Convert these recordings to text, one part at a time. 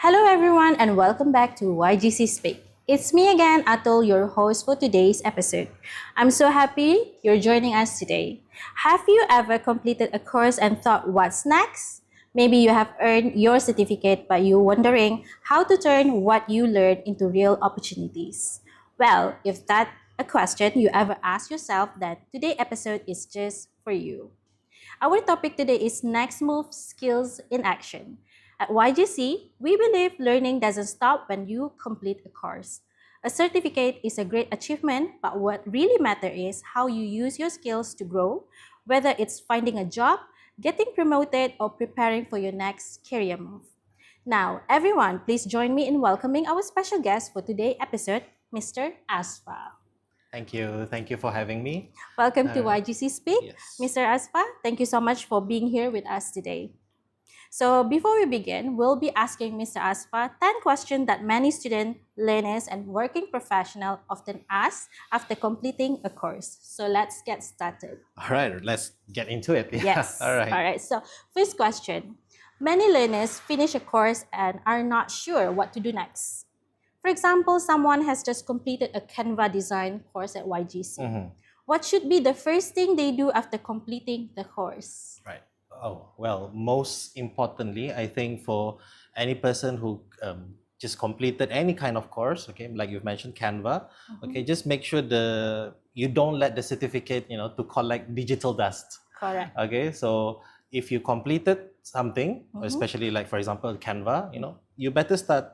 Hello everyone and welcome back to YGC Speak. It's me again, Atul, your host for today's episode. I'm so happy you're joining us today. Have you ever completed a course and thought, what's next? Maybe you have earned your certificate, but you're wondering how to turn what you learned into real opportunities. Well, if that's a question you ever ask yourself, then today's episode is just for you. Our topic today is Next Move Skills in Action. At YGC, we believe learning doesn't stop when you complete a course. A certificate is a great achievement, but what really matters is how you use your skills to grow, whether it's finding a job, getting promoted, or preparing for your next career move. Now, everyone, please join me in welcoming our special guest for today's episode, Mr. Asfa. Thank you. Thank you for having me. Welcome to Uh, YGC Speak. yes. Mr. Asfa, thank you so much for being here with us today. So before we begin, we'll be asking Mr. Asfa 10 questions that many students, learners, and working professionals often ask after completing a course. So let's get started. All right, let's get into it. Yeah. Yes. All right. All right. So first question. Many learners finish a course and are not sure what to do next. For example, someone has just completed a Canva design course at YGC. What should be the first thing they do after completing the course? Right. Oh, well, most importantly, I think for any person who just completed any kind of course, okay, like you've mentioned Canva, okay, just make sure you don't let the certificate, to collect digital dust. Correct. Okay, so if you completed something, especially like for example Canva, you better start,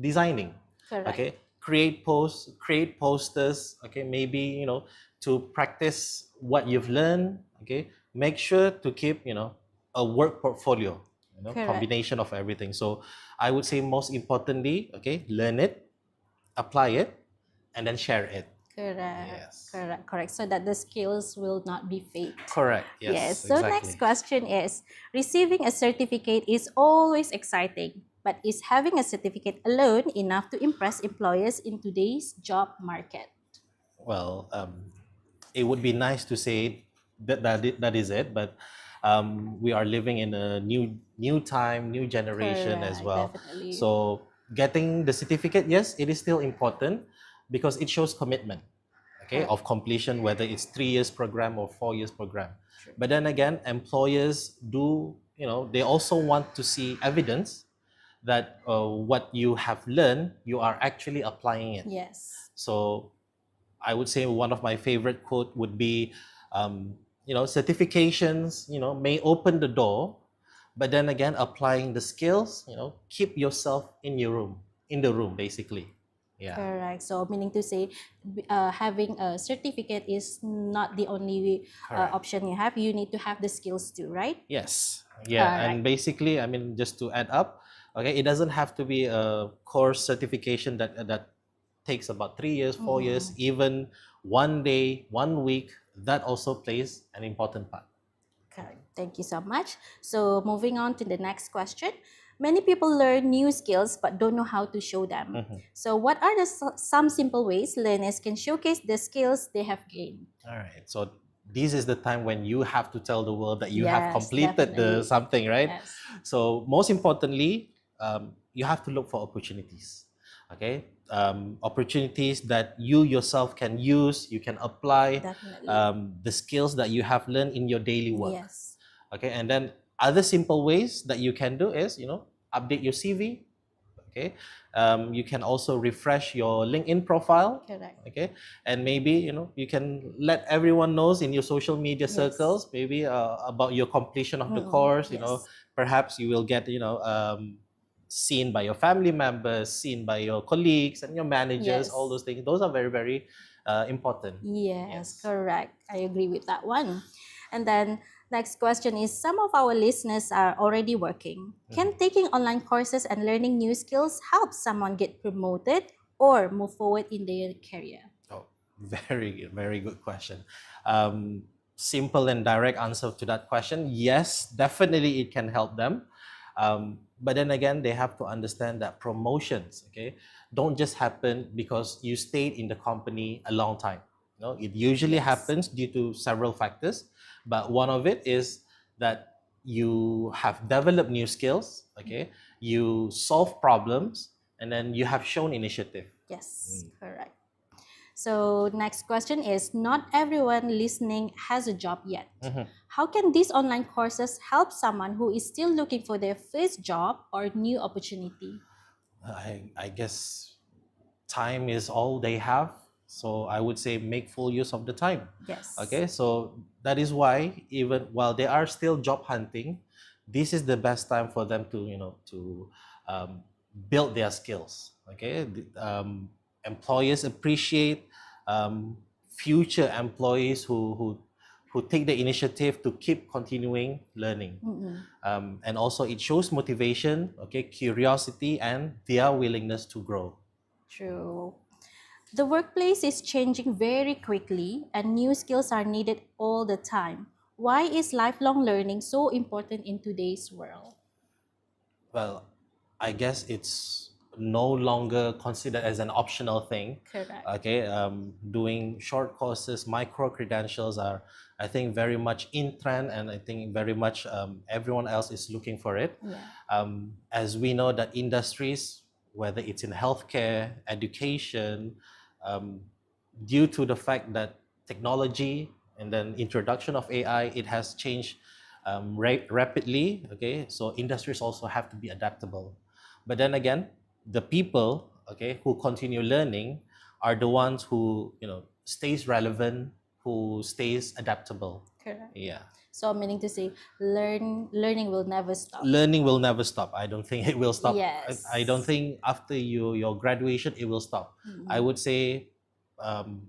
designing. Correct. Okay, create posts, create posters. Okay, maybe to practice what you've learned. Okay, make sure to keep a work portfolio. Correct. Combination of everything. So I would say most importantly, okay, learn it, apply it, and then share it. Correct. Yes. Correct. So that the skills will not be fake. Correct. Yes. So exactly. next question is, receiving a certificate is always exciting, but is having a certificate alone enough to impress employers in today's job market? Well, it would be nice to say that is it, but we are living in a new time, new generation as Correct, well. definitely. So getting the certificate, yes, it is still important because it shows commitment, okay, Correct. of completion, whether it's 3 years program or 4 years program. True. But then again, employers do, they also want to see evidence that what you have learned, you are actually applying it. Yes. So I would say one of my favorite quote would be, certifications, may open the door, but then again, applying the skills, keep yourself in the room, basically. Yeah. Correct. So meaning to say, having a certificate is not the only Correct. option you have. You need to have the skills too, right? Yes. Yeah. Alright. And basically, I mean, just to add up, okay, it doesn't have to be a course certification that takes about 3 years, 4 years, even 1 day, 1 week. That also plays an important part. Correct. Thank you so much. So moving on to the next question. Many people learn new skills but don't know how to show them. So what are some simple ways learners can showcase the skills they have gained? All right. So this is the time when you have to tell the world that you have Yes, completed definitely. something, right? Yes. So most importantly, you have to look for opportunities. Okay, opportunities that you yourself can use, you can apply Definitely. the skills that you have learned in your daily work. Yes. Okay, and then other simple ways that you can do is update your CV. Okay, you can also refresh your LinkedIn profile. Correct. Okay, and maybe you can let everyone knows in your social media Yes. circles maybe about your completion of the course. Yes. Perhaps you will get seen by your family members, seen by your colleagues and your managers. Yes. All those things, those are very, very important. Yes, correct. I agree with that one. And then next question is, some of our listeners are already working. Can taking online courses and learning new skills help someone get promoted or move forward in their career? Oh, very good question. Simple and direct answer to that question: yes, definitely it can help them. But then again, they have to understand that promotions, okay, don't just happen because you stayed in the company a long time. It usually Yes. happens due to several factors, but one of it is that you have developed new skills, okay, you solve problems, and then you have shown initiative. Yes, correct. So next question is, not everyone listening has a job yet. How can these online courses help someone who is still looking for their first job or new opportunity? I guess time is all they have. So I would say make full use of the time. Yes. Okay, so that is why even while they are still job hunting, this is the best time for them to um, build their skills. Okay, employers appreciate future employees who take the initiative to keep continuing learning. And also it shows motivation, okay, curiosity, and their willingness to grow. True. The workplace is changing very quickly and new skills are needed all the time. Why is lifelong learning so important in today's world? Well, I guess it's no longer considered as an optional thing. Correct. Okay, doing short courses, micro credentials are, I think, very much in trend, and I think very much everyone else is looking for it. Yeah. As we know that industries, whether it's in healthcare, education, due to the fact that technology and then introduction of AI, it has changed rapidly. Okay, so industries also have to be adaptable. But then again, the people, okay, who continue learning are the ones who stays relevant, who stays adaptable. Correct. Yeah. So meaning to say, learning will never stop. Learning will never stop. I don't think it will stop. Yes. I don't think after your graduation it will stop. I would say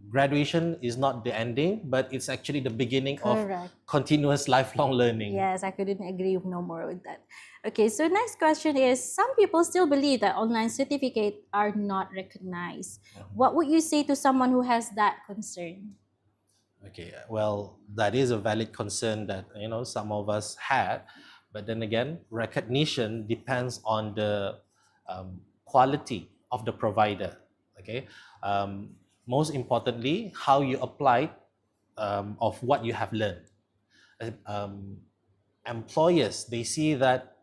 graduation is not the ending, but it's actually the beginning Correct. of continuous lifelong learning. Yes, I couldn't agree no more with that. Okay, so next question is, some people still believe that online certificates are not recognized. What would you say to someone who has that concern? Okay, well, that is a valid concern that some of us had, but then again, recognition depends on the quality of the provider. Okay, most importantly, how you apply of what you have learned. Employers, they see that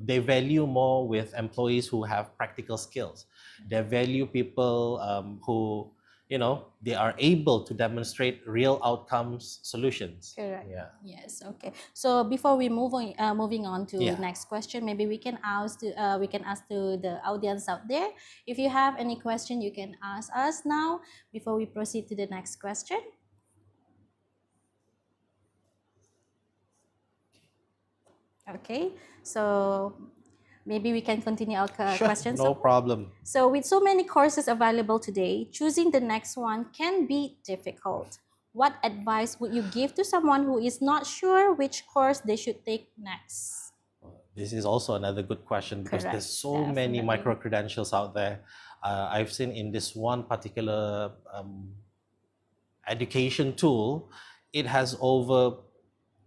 they value more with employees who have practical skills. They value people who they are able to demonstrate real outcomes solutions. Correct. Yeah. Yes. Okay. So before we moving on to Yeah. next question, maybe we can ask to the audience out there. If you have any question, you can ask us now before we proceed to the next question. Okay. So maybe we can continue our Sure, questions. no problem. So with so many courses available today, choosing the next one can be difficult. What advice would you give to someone who is not sure which course they should take next? This is also another good question because Correct, there's so many definitely. micro credentials out there. I've seen in this one particular education tool, it has over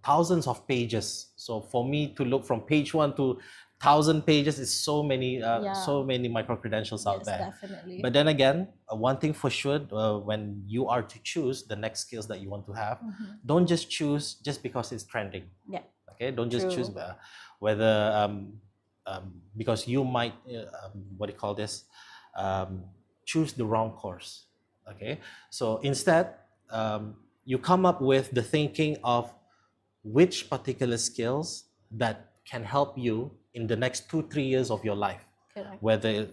thousands of pages. So for me to look from page 1 to 1,000 pages is so many micro credentials out Yes, there. definitely. But then again, one thing for sure, when you are to choose the next skills that you want to have, don't just choose just because it's trending. Yeah. Okay, don't just True. choose whether because you might what do you call this, choose the wrong course. Okay, so instead you come up with the thinking of which particular skills that can help you in the next 2-3 years of your life, Correct. whether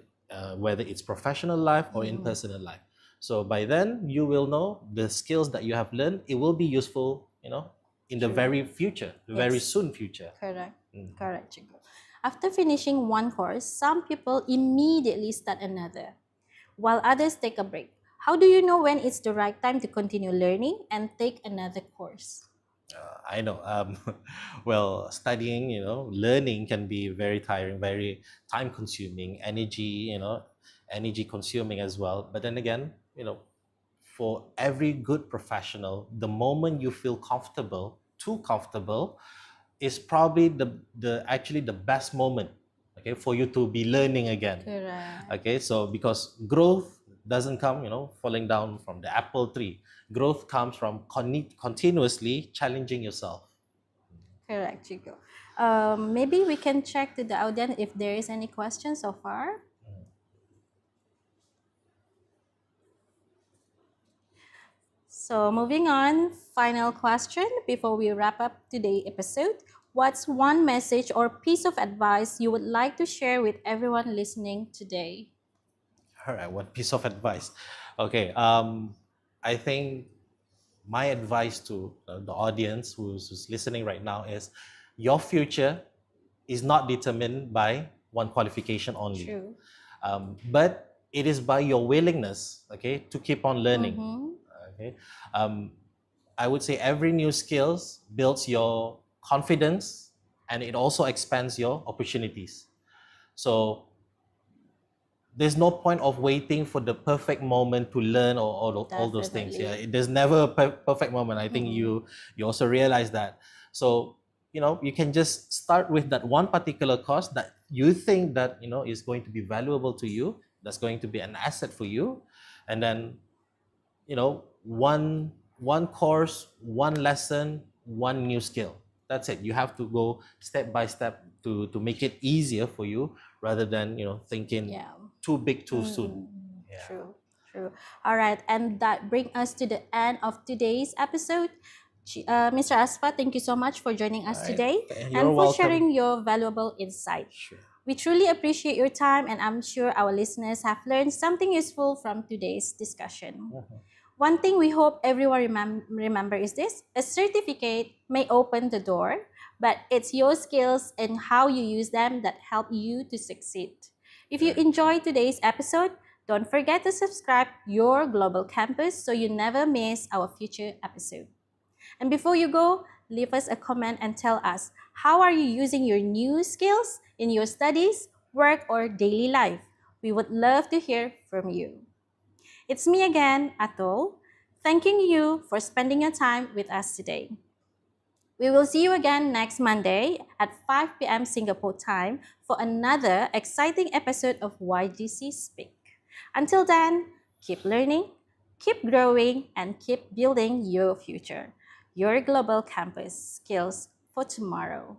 it's professional life or in personal life. So by then you will know the skills that you have learned. It will be useful, in the True. very future, very Yes. soon future. Correct. Correct, Chico. After finishing one course, some people immediately start another, while others take a break. How do you know when it's the right time to continue learning and take another course? I know. Well, studying, learning can be very tiring, very time consuming, energy consuming as well. But then again, for every good professional, the moment you feel comfortable, too comfortable, is probably actually the best moment, okay, for you to be learning again. Correct. Okay, so because growth doesn't come, falling down from the apple tree. Growth comes from continuously challenging yourself. Correct, Chico. Maybe we can check to the audience if there is any question so far. So moving on, final question before we wrap up today's episode. What's one message or piece of advice you would like to share with everyone listening today? All right, one piece of advice. Okay, I think my advice to the audience who's listening right now is your future is not determined by one qualification only. True. But it is by your willingness, okay, to keep on learning. Mhm. Okay, I would say every new skills builds your confidence and it also expands your opportunities. So there's no point of waiting for the perfect moment to learn or all those things. Yeah, Definitely. there's never a perfect moment. I think you also realize that. So you can just start with that one particular course that you think that is going to be valuable to you, that's going to be an asset for you, and then one course, one lesson, one new skill. That's it. You have to go step by step to make it easier for you rather than thinking Yeah. too big too soon. Yeah. True, true. All right, and that brings us to the end of today's episode. Mr. Asfa, thank you so much for joining us All right. today You're and for welcome. sharing your valuable insight. Sure. We truly appreciate your time, and I'm sure our listeners have learned something useful from today's discussion. One thing we hope everyone remember is this: a certificate may open the door, but it's your skills and how you use them that help you to succeed. If you enjoyed today's episode, don't forget to subscribe your Global Campus so you never miss our future episode. And before you go, leave us a comment and tell us, how are you using your new skills in your studies, work, or daily life? We would love to hear from you. It's me again, Atul, thanking you for spending your time with us today. We will see you again next Monday at 5 p.m. Singapore time for another exciting episode of YGC Speak. Until then, keep learning, keep growing, and keep building your future. Your global campus skills for tomorrow.